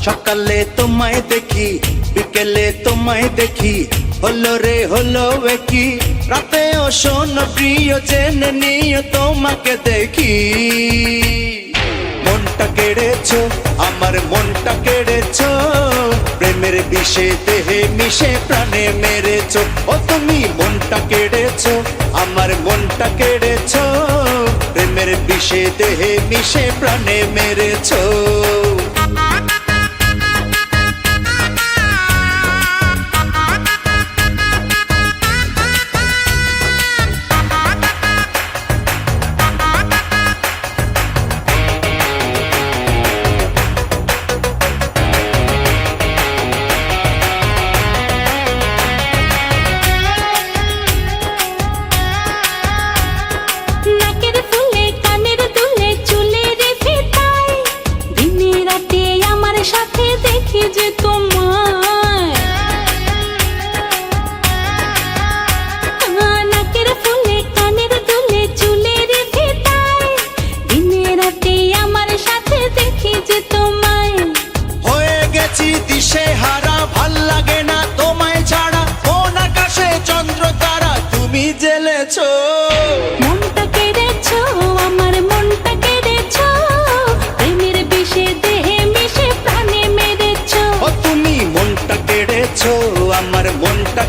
সকালে তোমায় দেখি, বিকেলে তোমায় দেখি, হলো রে হলো কি রাতেও শোনো প্রিয় জেনে নিও তোমাকে দেখি। মনটা কেড়েছো, আমার মনটা কেড়েছো, প্রেমের বিষে দেহে মিশে প্রাণে মেরেছো। ও তুমি মনটা কেড়েছো, আমার মনটা কেড়েছো, প্রেমের বিষে দেহে মিশে প্রাণে মেরেছো। দিশে হারা ভাল লাগে না তোমায় ছাড়া, কোন আকাশে চন্দ্র তারা তুমি জ্বেলেছো। মনটা কেড়েছো, আমার মনটা কেড়েছো, প্রেমের বিষে দেহে মিশে প্রাণে মেরেছো। ও তুমি মনটা কেড়েছো, আমার মনটা